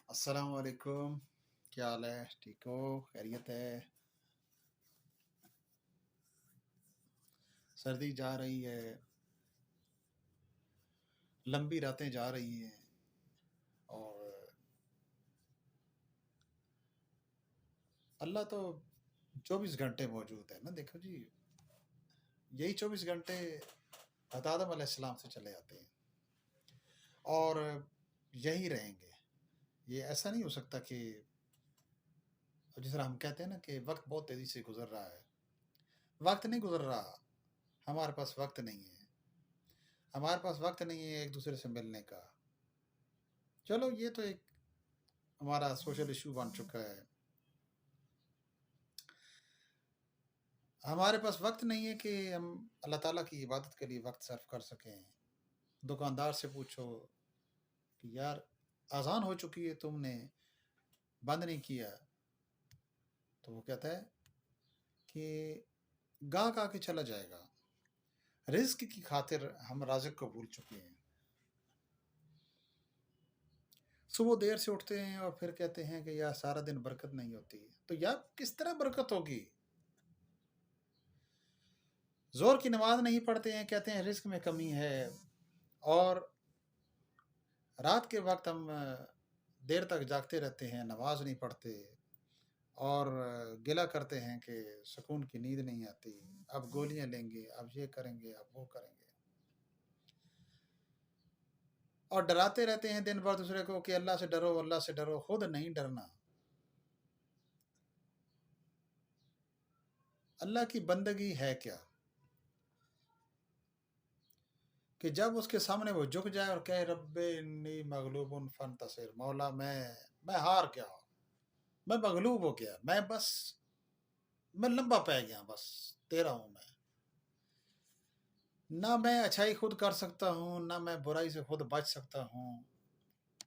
السلام علیکم، کیا حال ہے؟ ٹھیک ہو؟ خیریت ہے؟ سردی جا رہی ہے، لمبی راتیں جا رہی ہیں، اور اللہ تو 24 گھنٹے موجود ہے نا. دیکھو جی، یہی 24 گھنٹے حضرت آدم علیہ السلام سے چلے آتے ہیں اور یہی رہیں گے. یہ ایسا نہیں ہو سکتا کہ جس طرح ہم کہتے ہیں نا کہ وقت بہت تیزی سے گزر رہا ہے. وقت نہیں گزر رہا، ہمارے پاس وقت نہیں ہے. ہمارے پاس وقت نہیں ہے ایک دوسرے سے ملنے کا. چلو یہ تو ایک ہمارا سوشل ایشو بن چکا ہے. ہمارے پاس وقت نہیں ہے کہ ہم اللہ تعالیٰ کی عبادت کے لیے وقت صرف کر سکیں. دکاندار سے پوچھو کہ یار اذان ہو چکی ہے، تم نے بند نہیں کیا، تو وہ کہتا ہے کہ گاہک آ کے چلا جائے گا. رزق کی خاطر ہم رازق کو بھول چکے ہیں. صبح دیر سے اٹھتے ہیں اور پھر کہتے ہیں کہ یار سارا دن برکت نہیں ہوتی. تو یار کس طرح برکت ہوگی؟ زور کی نماز نہیں پڑھتے ہیں، کہتے ہیں رزق میں کمی ہے. اور رات کے وقت ہم دیر تک جاگتے رہتے ہیں، نماز نہیں پڑھتے اور گلہ کرتے ہیں کہ سکون کی نیند نہیں آتی. اب گولیاں لیں گے، اب یہ کریں گے، اب وہ کریں گے، اور ڈراتے رہتے ہیں دن بھر دوسرے کو کہ اللہ سے ڈرو، اللہ سے ڈرو. خود نہیں ڈرنا. اللہ کی بندگی ہے کیا کہ جب اس کے سامنے وہ جھک جائے اور کہے رب انی مغلوب فانتصر، مولا میں ہار گیا، میں مغلوب ہو گیا، میں لمبا پہ گیا، بس تیرا ہوں میں. نہ میں اچھائی خود کر سکتا ہوں، نہ میں برائی سے خود بچ سکتا ہوں.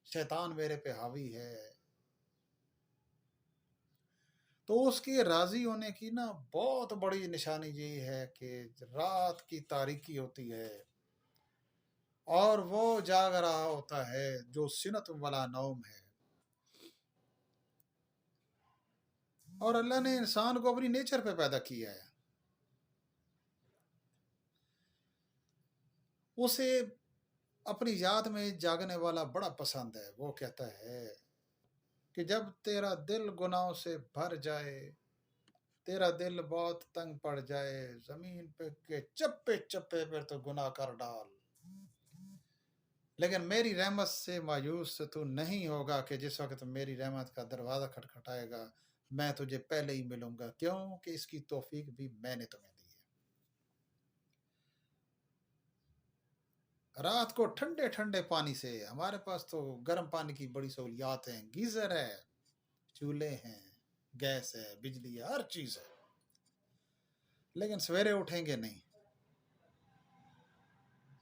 شیطان میرے پہ حاوی ہے. تو اس کے راضی ہونے کی نا بہت بڑی نشانی یہ ہے کہ رات کی تاریکی ہوتی ہے اور وہ جاگ رہا ہوتا ہے جو سنت والا نوم ہے. اور اللہ نے انسان کو اپنی نیچر پہ پیدا کیا ہے. اسے اپنی یاد میں جاگنے والا بڑا پسند ہے. وہ کہتا ہے کہ جب تیرا دل گناہوں سے بھر جائے، تیرا دل بہت تنگ پڑ جائے، زمین پہ کے چپے چپے پہ تو گناہ کر ڈال، لیکن میری رحمت سے مایوس تو نہیں ہوگا کہ جس وقت میری رحمت کا دروازہ کھٹکھٹائے گا میں تجھے پہلے ہی ملوں گا. کیوں کہ اس کی توفیق بھی میں نے تمہیں دی ہے. رات کو ٹھنڈے ٹھنڈے پانی سے، ہمارے پاس تو گرم پانی کی بڑی سہولیات ہیں، گیزر ہے، چولہے ہیں، گیس ہے، بجلی ہے، ہر چیز ہے. لیکن سویرے اٹھیں گے نہیں.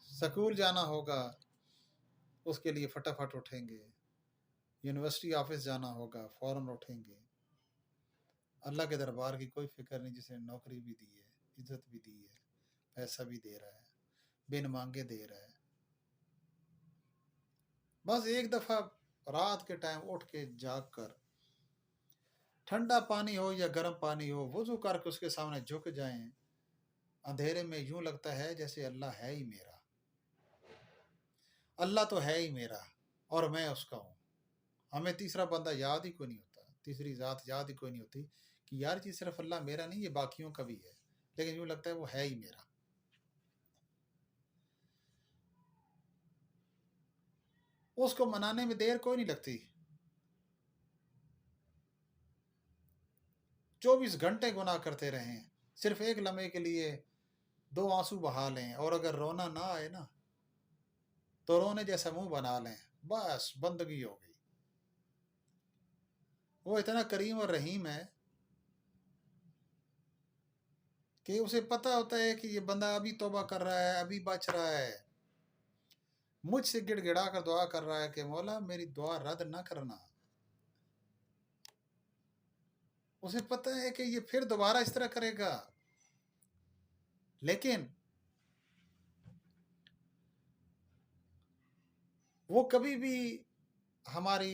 سکول جانا ہوگا، اس کے لیے فٹافٹ اٹھیں گے. یونیورسٹی آفس جانا ہوگا، فوراً اٹھیں گے. اللہ کے دربار کی کوئی فکر نہیں، جسے نوکری بھی دی ہے، عزت بھی دی ہے، پیسہ بھی دے رہا ہے، بن مانگے دے رہا ہے. بس ایک دفعہ رات کے ٹائم اٹھ کے جاگ کر ٹھنڈا پانی ہو یا گرم پانی ہو وضو کر کے اس کے سامنے جھک جائیں. اندھیرے میں یوں لگتا ہے جیسے اللہ ہے ہی میرا، اللہ تو ہے ہی میرا اور میں اس کا ہوں. ہمیں تیسرا بندہ یاد ہی کوئی نہیں ہوتا، تیسری ذات یاد ہی کوئی نہیں ہوتی کہ یار جی صرف اللہ میرا نہیں، یہ باقیوں کا بھی ہے، لیکن یوں لگتا ہے وہ ہے ہی میرا. اس کو منانے میں دیر کوئی نہیں لگتی. 24 گھنٹے گناہ کرتے رہیں، صرف ایک لمحے کے لیے 2 آنسو بہا لیں، اور اگر رونا نہ آئے نا تو رونے جیسا منہ بنا لیں، بس بندگی ہو گئی. وہ اتنا کریم اور رحیم ہے کہ اسے پتہ ہوتا ہے کہ یہ بندہ ابھی توبہ کر رہا ہے، ابھی بچ رہا ہے، مجھ سے گڑ گڑا کر دعا کر رہا ہے کہ مولا میری دعا رد نہ کرنا. اسے پتہ ہے کہ یہ پھر دوبارہ اس طرح کرے گا، لیکن وہ کبھی بھی ہماری